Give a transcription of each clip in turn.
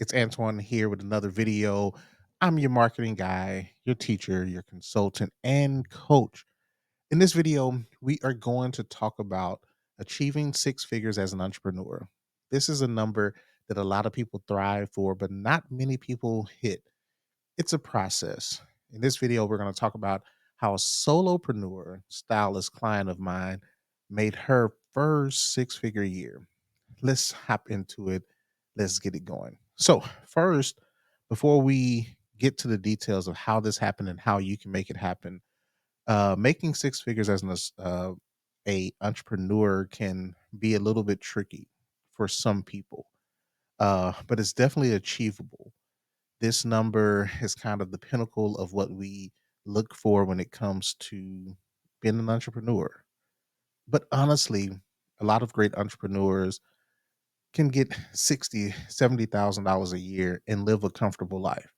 It's Antoine here with another video. I'm your marketing guy, your teacher, your consultant, and coach. In this video, we are going to talk about achieving six figures as an entrepreneur. This is a number that a lot of people thrive for, but not many people hit. It's a process. In this video, we're going to talk about how a solopreneur stylist client of mine made her first six-figure year. Let's hop into it. Let's get it going. So, first, before we get to the details of how this happened and how you can make it happen, making six figures as a entrepreneur can be a little bit tricky for some people, but it's definitely achievable. This number is kind of the pinnacle of what we look for when it comes to being an entrepreneur. But honestly, a lot of great entrepreneurs can get 60, $70,000 a year and live a comfortable life.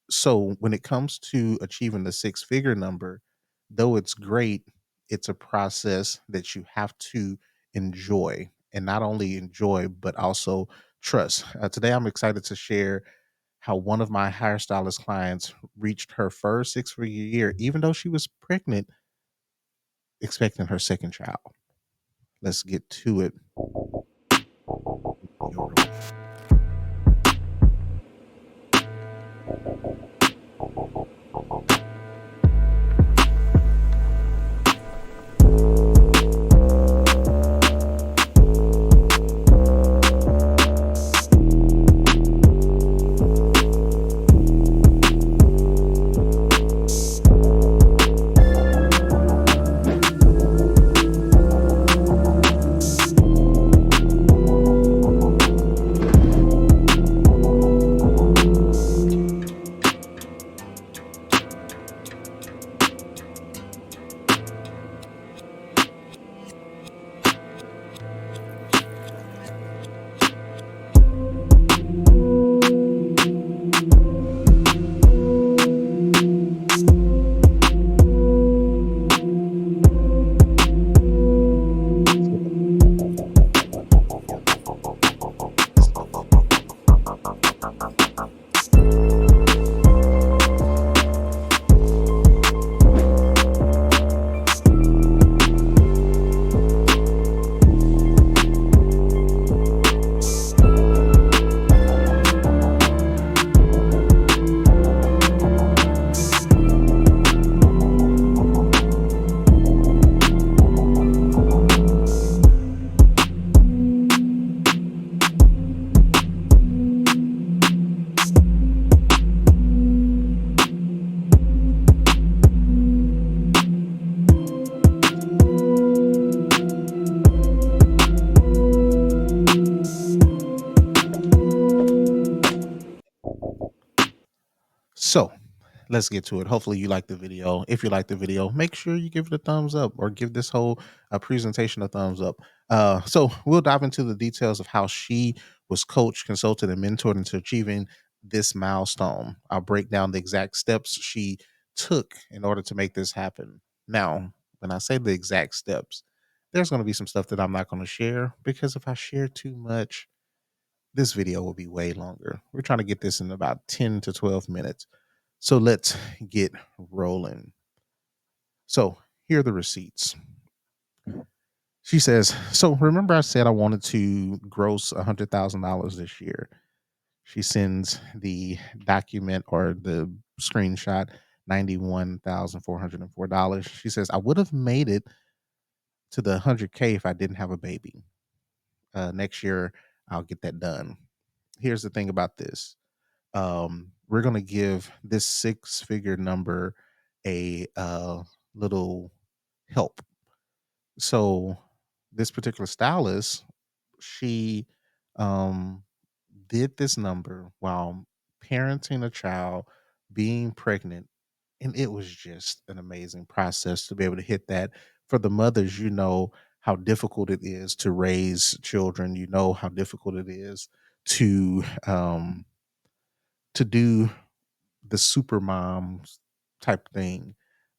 So when it comes to achieving the six figure number, though it's great, it's a process that you have to enjoy, and not only enjoy but also trust. Today I'm excited to share how one of my hairstylist clients reached her first six-figure year even though she was pregnant, expecting her second child. Let's get to it. So let's get to it. Hopefully you like the video. If you like the video, make sure you give it a thumbs up or give this whole presentation a thumbs up. So we'll dive into the details of how she was coached, consulted, and mentored into achieving this milestone. I'll break down the exact steps she took in order to make this happen. Now, when I say the exact steps, there's going to be some stuff that I'm not going to share because if I share too much, this video will be way longer. We're trying to get this in about 10 to 12 minutes. So let's get rolling. So here are the receipts. She says, so remember I said I wanted to gross $100,000 this year. She sends the document or the screenshot, $91,404. She says, I would have made it to the 100K if I didn't have a baby. Next year, I'll get that done. Here's the thing about this. We're going to give this six-figure number a little help. So this particular stylist, she um, did this number while parenting a child, being pregnant, and it was just an amazing process to be able to hit that. For the mothers, you know how difficult it is to raise children. You know how difficult it is to do the super mom type thing.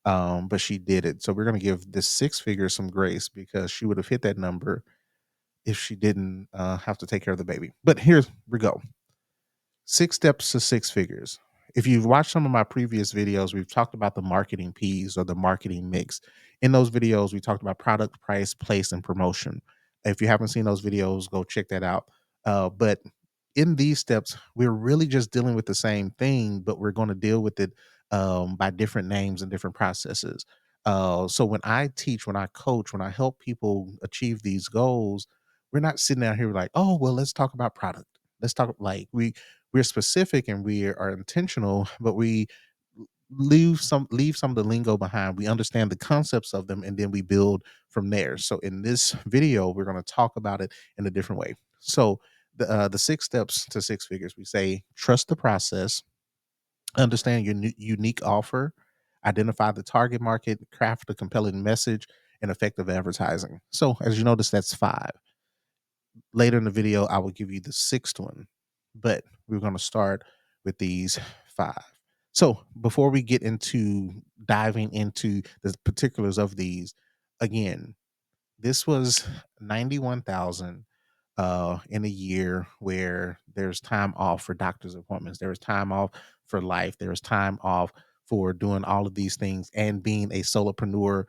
But she did it. So we're going to give this six figure some grace because she would have hit that number if she didn't have to take care of the baby. But here we go. Six steps to six figures. If you've watched some of my previous videos, we've talked about the marketing P's or the marketing mix. In those videos, we talked about product, price, place, and promotion. If you haven't seen those videos, go check that out. But in these steps, we're really just dealing with the same thing, but we're going to deal with it by different names and different processes. So when I teach, when I coach, when I help people achieve these goals, we're not sitting down here like, oh, well, let's talk about product. Let's talk like we're specific and we are intentional, but we leave some of the lingo behind. We understand the concepts of them and then we build from there. So in this video, we're going to talk about it in a different way. So the six steps to six figures, we say trust the process, understand your unique offer, identify the target market, craft a compelling message, and effective advertising. So as you notice, that's five. Later in the video, I will give you the sixth one, but we're going to start with these five. So before we get into diving into the particulars of these, again, this was 91,000 in a year where there's time off for doctor's appointments, there was time off for life, there was time off for doing all of these things and being a solopreneur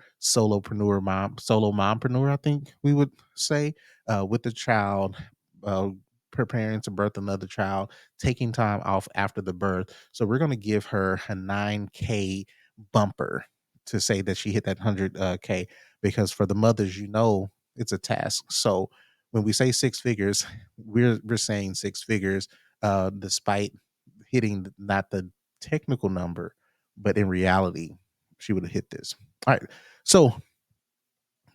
mom, solo mompreneur, I think we would say, with the child, uh, preparing to birth another child, taking time off after the birth. So we're going to give her a 9K bumper to say that she hit that 100K, because for the mothers, it's a task. So when we say six figures, we're saying six figures, despite hitting not the technical number, but in reality, she would have hit this. All right. So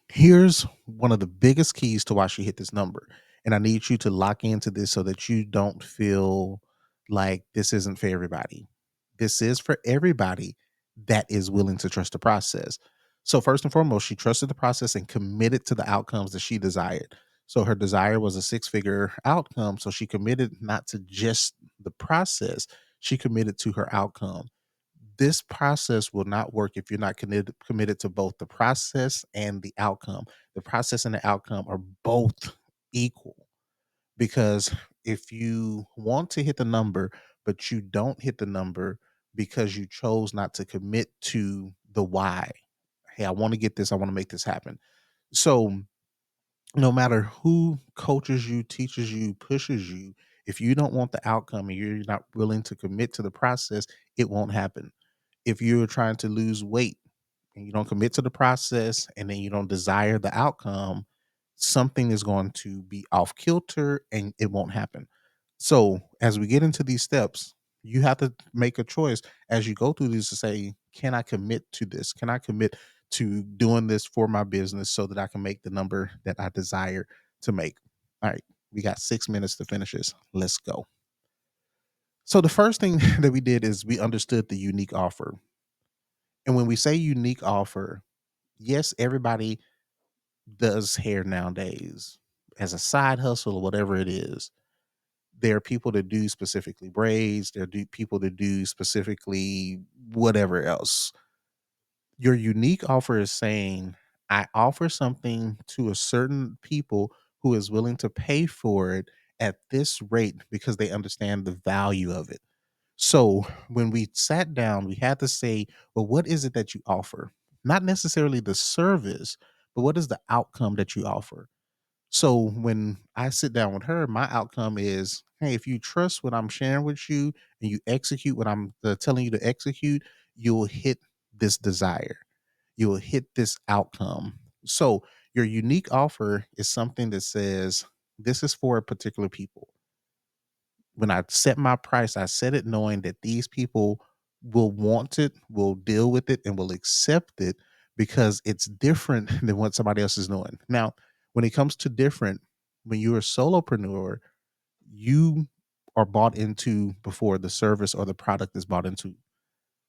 here's one of the biggest keys to why she hit this number. And I need you to lock into this so that you don't feel like this isn't for everybody. This is for everybody that is willing to trust the process. So, first and foremost, she trusted the process and committed to the outcomes that she desired. So, her desire was a six-figure outcome. So, she committed not to just the process, she committed to her outcome. This process will not work if you're not committed to both the process and the outcome. The process and the outcome are both equal, because if you want to hit the number but you don't hit the number because you chose not to commit to the why, hey, I want to get this, I want to make this happen. So no matter who coaches you, teaches you, pushes you, if you don't want the outcome and you're not willing to commit to the process, it won't happen. If you're trying to lose weight and you don't commit to the process and then you don't desire the outcome, something is going to be off kilter and it won't happen. So, as we get into these steps, you have to make a choice as you go through these to say, can I commit to this? Can I commit to doing this for my business so that I can make the number that I desire to make? All right, we got 6 minutes to finish this. Let's go. So, the first thing that we did is we understood the unique offer. And when we say unique offer, yes, everybody does hair nowadays as a side hustle or whatever it is. There are people that do specifically braids, there are people that do specifically whatever else. Your unique offer is saying, I offer something to a certain people who is willing to pay for it at this rate because they understand the value of it. So when we sat down, we had to say, well, what is it that you offer? Not necessarily the service, but what is the outcome that you offer? So when I sit down with her, my outcome is, hey, if you trust what I'm sharing with you and you execute what I'm telling you to execute, you'll hit this desire. You'll hit this outcome. So your unique offer is something that says, this is for particular people. When I set my price, I set it knowing that these people will want it, will deal with it, and will accept it because it's different than what somebody else is doing. Now, when it comes to different, when you're a solopreneur, you are bought into before the service or the product is bought into.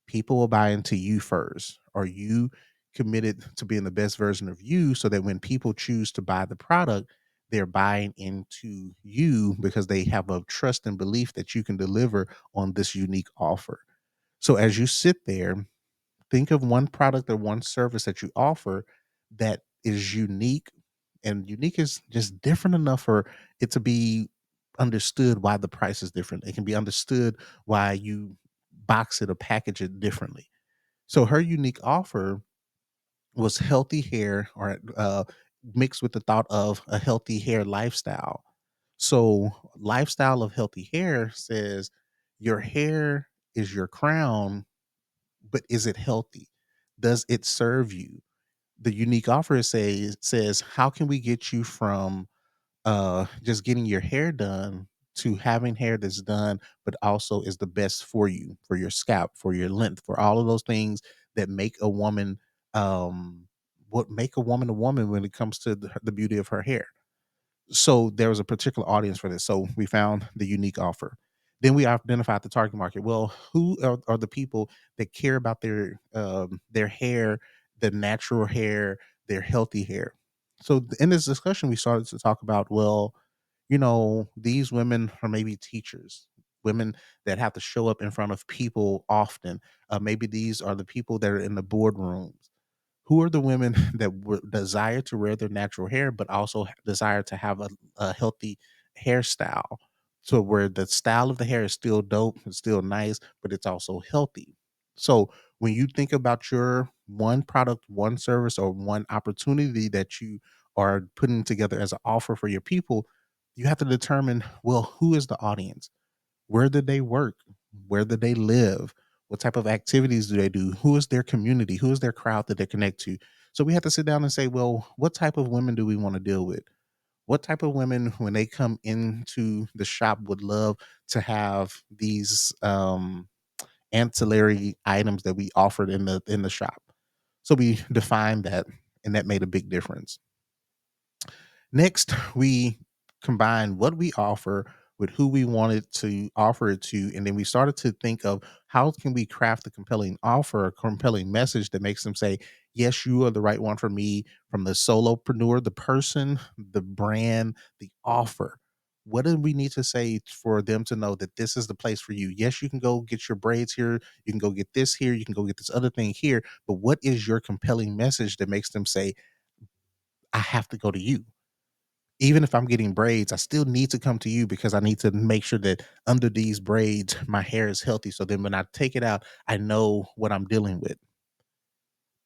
People will buy into you first. Are you committed to being the best version of you so that when people choose to buy the product, they're buying into you because they have a trust and belief that you can deliver on this unique offer? So as you sit there, think of one product or one service that you offer that is unique, and unique is just different enough for it to be understood why the price is different. It can be understood why you box it or package it differently. So her unique offer was healthy hair, or mixed with the thought of a healthy hair lifestyle. So, lifestyle of healthy hair says your hair is your crown, but is it healthy? Does it serve you? The unique offer says, how can we get you from just getting your hair done to having hair that's done, but also is the best for you, for your scalp, for your length, for all of those things that make a woman, um, what make a woman when it comes to the beauty of her hair. So there was a particular audience for this. So we found the unique offer. Then we identified the target market. Well, who are the people that care about their hair, the natural hair, their healthy hair? So in this discussion, we started to talk about, well, these women are maybe teachers, women that have to show up in front of people often. Maybe these are the people that are in the boardrooms. Who are the women that desire to wear their natural hair, but also desire to have a healthy hairstyle? So where the style of the hair is still dope, it's still nice, but it's also healthy. So when you think about your one product, one service, or one opportunity that you are putting together as an offer for your people, you have to determine, well, who is the audience? Where do they work? Where do they live? What type of activities do they do? Who is their community? Who is their crowd that they connect to? So we have to sit down and say, well, what type of women do we want to deal with? What type of women, when they come into the shop, would love to have these ancillary items that we offered in the shop? So we defined that, and that made a big difference. Next, we combined what we offer with who we wanted to offer it to, and then we started to think of how can we craft a compelling offer, a compelling message that makes them say, "Yes, you are the right one for me." From the solopreneur, the person, the brand, the offer. What do we need to say for them to know that this is the place for you? Yes, you can go get your braids here. You can go get this here. You can go get this other thing here. But what is your compelling message that makes them say, "I have to go to you"? Even if I'm getting braids, I still need to come to you because I need to make sure that under these braids, my hair is healthy. So then when I take it out, I know what I'm dealing with.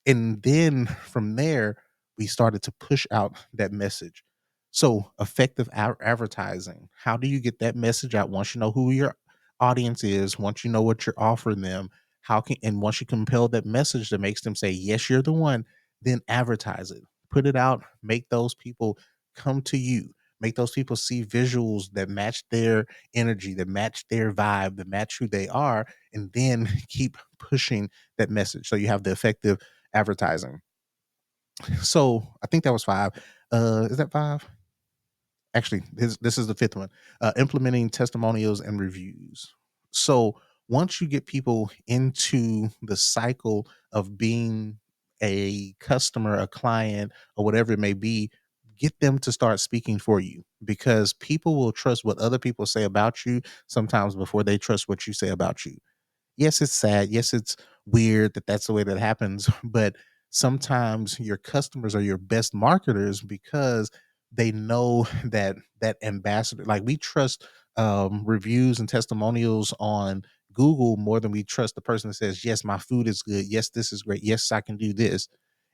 And then from there, we started to push out that message. So effective advertising. How do you get that message out once you know who your audience is, once you know what you're offering them? And once you compel that message that makes them say, yes, you're the one, then advertise it. Put it out, make those people come to you. Make those people see visuals that match their energy, that match their vibe, that match who they are, and then keep pushing that message. So you have the effective advertising. So I think that was 5. Is that 5? Actually, this is the 5th one. Implementing testimonials and reviews. So once you get people into the cycle of being a customer, a client, or whatever it may be, get them to start speaking for you, because people will trust what other people say about you sometimes before they trust what you say about you. Yes, it's sad. Yes, it's weird that that's the way that happens. But sometimes your customers are your best marketers because they know that ambassador. Like, we trust reviews and testimonials on Google more than we trust the person that says, "Yes, my food is good. Yes, this is great. Yes, I can do this."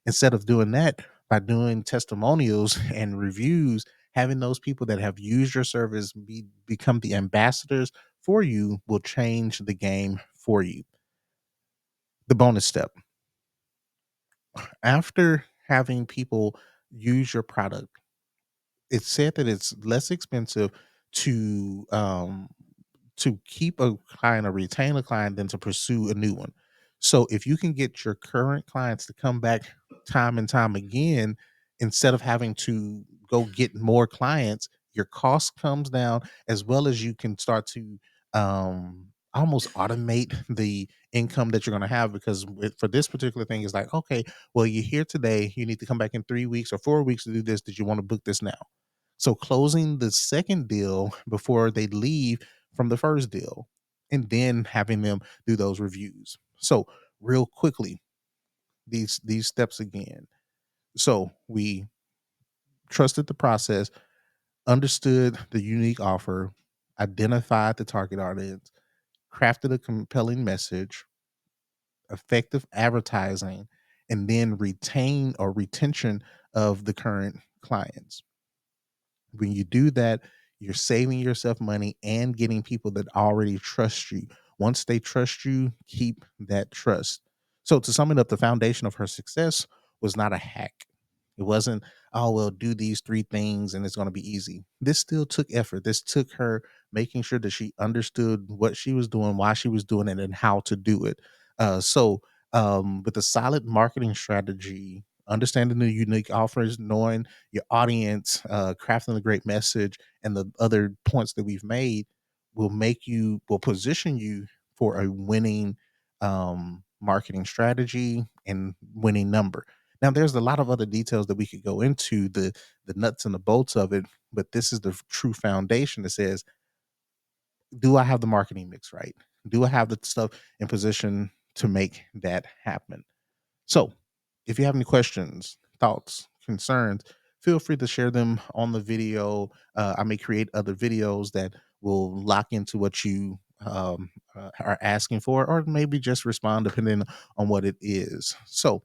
Instead of doing that, by doing testimonials and reviews, having those people that have used your service become the ambassadors for you will change the game for you. The bonus step: after having people use your product, it's said that it's less expensive to keep a client or retain a client than to pursue a new one. So if you can get your current clients to come back time and time again, instead of having to go get more clients, your cost comes down, as well as you can start to almost automate the income that you're going to have. Because for this particular thing, it's like, okay, well, you're here today, you need to come back in 3 weeks or 4 weeks to do this. Did you want to book this now? So closing the second deal before they leave from the first deal, and then having them do those reviews. So real quickly, these steps again. So we trusted the process, understood the unique offer, identified the target audience, crafted a compelling message, effective advertising, and then retain or retention of the current clients. When you do that, you're saving yourself money and getting people that already trust you. Once they trust you, keep that trust. So, to sum it up, the foundation of her success was not a hack. It wasn't, oh, well, do these three things and it's going to be easy. This still took effort. This took her making sure that she understood what she was doing, why she was doing it, and how to do it. With a solid marketing strategy, understanding the unique offers, knowing your audience, crafting a great message, and the other points that we've made will position you for a winning marketing strategy and winning number. Now, there's a lot of other details that we could go into the nuts and the bolts of it, but this is the true foundation that says, do I have the marketing mix right? Do I have the stuff in position to make that happen? So, if you have any questions, thoughts, concerns, feel free to share them on the video. I may create other videos that will lock into what you are asking for, or maybe just respond depending on what it is. So,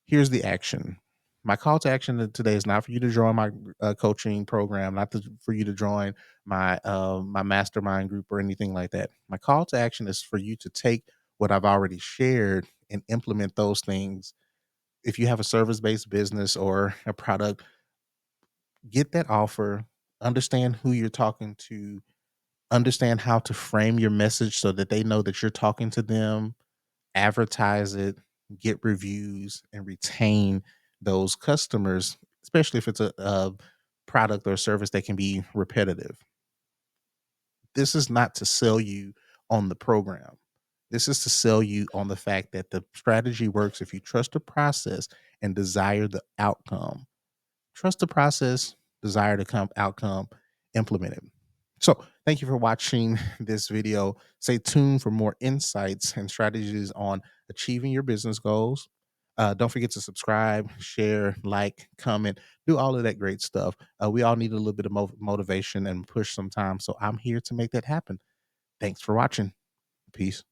here's the action. My call to action today is not for you to join my coaching program, not for you to join my mastermind group or anything like that. My call to action is for you to take what I've already shared and implement those things. If you have a service-based business or a product, get that offer, understand who you're talking to, understand how to frame your message so that they know that you're talking to them, advertise it, get reviews, and retain those customers, especially if it's a product or service that can be repetitive. This is not to sell you on the program. This is to sell you on the fact that the strategy works if you trust the process and desire the outcome. Trust the process, desire the outcome, implement it. So, thank you for watching this video. Stay tuned for more insights and strategies on achieving your business goals. Don't forget to subscribe, share, like, comment, do all of that great stuff. We all need a little bit of motivation and push sometimes. So, I'm here to make that happen. Thanks for watching. Peace.